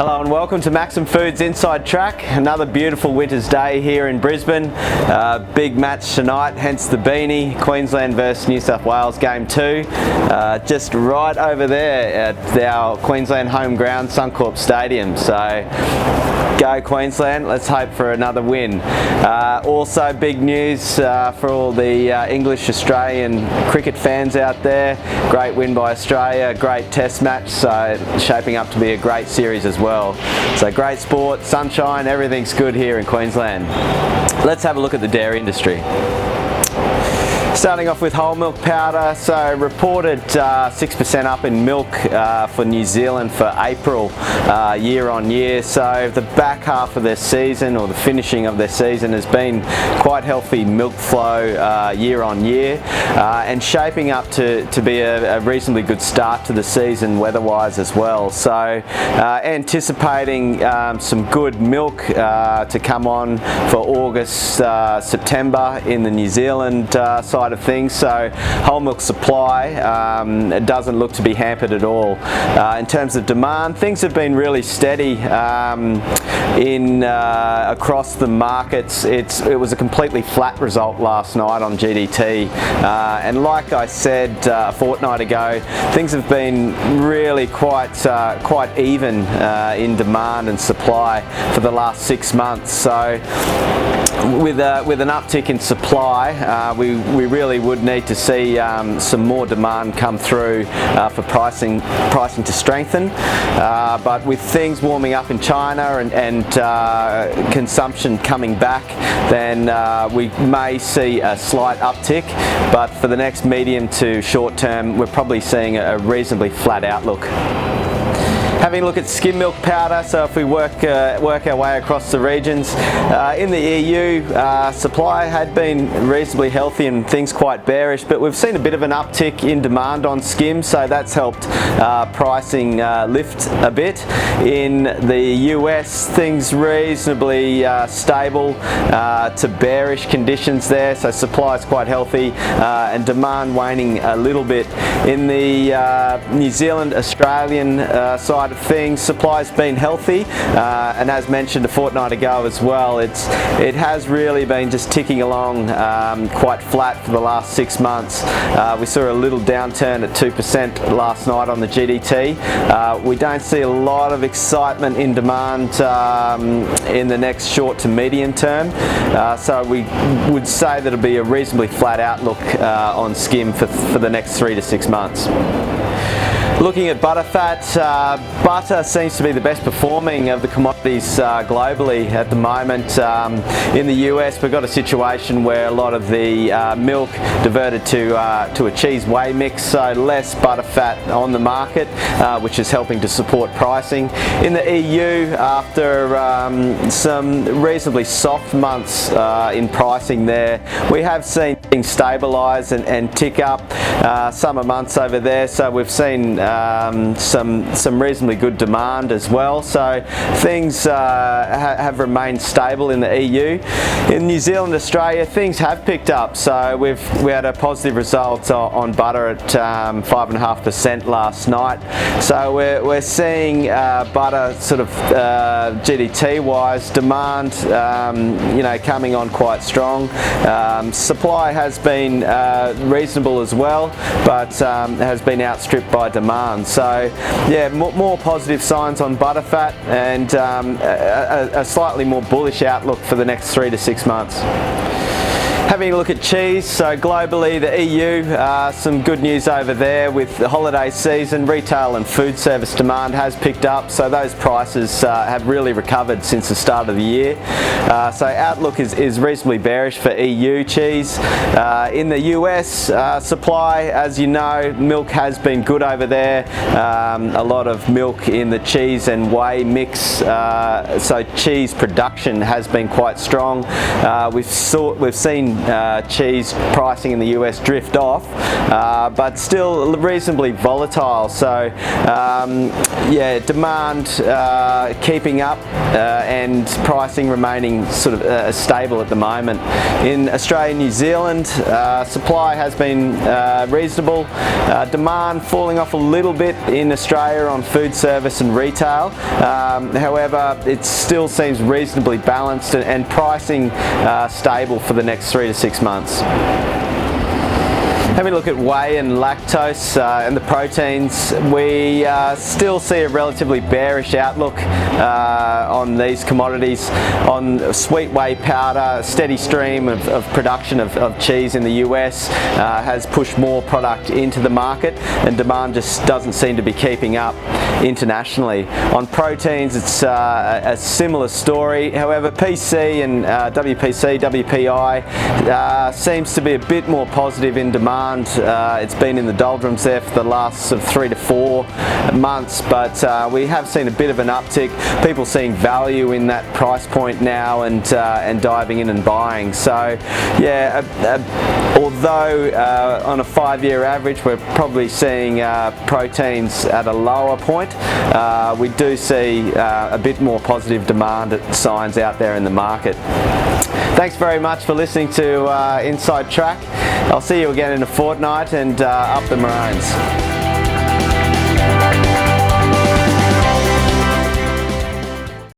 Hello and welcome to Maxim Foods Inside Track. Another beautiful winter's day here in Brisbane. Big match tonight, hence the beanie. Queensland versus New South Wales Game 2. Just right over there at our Queensland home ground, Suncorp Stadium. So go Queensland, let's hope for another win. Also big news for all the English Australian cricket fans out there. Great win by Australia, great test match, so shaping up to be a great series as well. So great sport, sunshine, everything's good here in Queensland. Let's have a look at the dairy industry. Starting off with whole milk powder, so reported 6% up in milk for New Zealand for April year on year. So the back half of their season, or the finishing of their season, has been quite healthy milk flow year on year, and shaping up to be a reasonably good start to the season weather-wise as well. So anticipating some good milk to come on for August, September in the New Zealand side of things, so whole milk supply doesn't look to be hampered at all. In terms of demand, things have been really steady across the markets. It was a completely flat result last night on GDT, and like I said a fortnight ago, things have been really quite even in demand and supply for the last 6 months. So with an uptick in supply, we really would need to see some more demand come through for pricing to strengthen. But with things warming up in China and consumption coming back, then we may see a slight uptick. But for the next medium to short term, we're probably seeing a reasonably flat outlook. Having a look at skim milk powder, so if we work our way across the regions, in the EU, supply had been reasonably healthy and things quite bearish, but we've seen a bit of an uptick in demand on skim, so that's helped pricing lift a bit. In the US, things reasonably stable to bearish conditions there, so supply is quite healthy and demand waning a little bit. In the New Zealand, Australian side of things, supply's been healthy, and as mentioned a fortnight ago as well, it has really been just ticking along quite flat for the last 6 months. We saw a little downturn at 2% last night on the GDT. We don't see a lot of excitement in demand in the next short to medium term, so we would say that it'll be a reasonably flat outlook on skim for the next 3 to 6 months. Looking at butterfat, butter seems to be the best performing of the commodities globally at the moment. In the US, we've got a situation where a lot of the milk diverted to a cheese whey mix, so less butterfat on the market, which is helping to support pricing. In the EU, after some reasonably soft months in pricing there, we have seen things stabilise and tick up summer months over there, so we've seen some reasonably good demand as well, so things have remained stable in the EU. In New Zealand, Australia, things have picked up, so we had a positive result on butter at 5.5% last night, so we're seeing butter sort of GDT wise demand coming on quite strong. Supply has been reasonable as well, but has been outstripped by demand. So yeah, more positive signs on butterfat, and a slightly more bullish outlook for the next 3 to 6 months. Having a look at cheese, so globally the EU, some good news over there with the holiday season. Retail and food service demand has picked up, so those prices have really recovered since the start of the year. So outlook is reasonably bearish for EU cheese. In the US, supply, as you know, milk has been good over there. A lot of milk in the cheese and whey mix, so cheese production has been quite strong. We've seen cheese pricing in the US drift off, but still reasonably volatile. So yeah, demand keeping up and pricing remaining sort of stable at the moment. In Australia and New Zealand, supply has been reasonable. Demand falling off a little bit in Australia on food service and retail. However, it still seems reasonably balanced and pricing stable for the next 3 to 6 months. Having a look at whey and lactose and the proteins, we still see a relatively bearish outlook on these commodities. On sweet whey powder, a steady stream of production of cheese in the US has pushed more product into the market, and demand just doesn't seem to be keeping up internationally. On proteins, it's a similar story. However, PC and WPC, WPI seems to be a bit more positive in demand. It's been in the doldrums there for the last sort of 3 to 4 months, but we have seen a bit of an uptick. People seeing value in that price point now and diving in and buying. So yeah, although on a 5-year average we're probably seeing proteins at a lower point, we do see a bit more positive demand signs out there in the market. Thanks very much for listening to Inside Track. I'll see you again in a fortnight, and up the Maroons.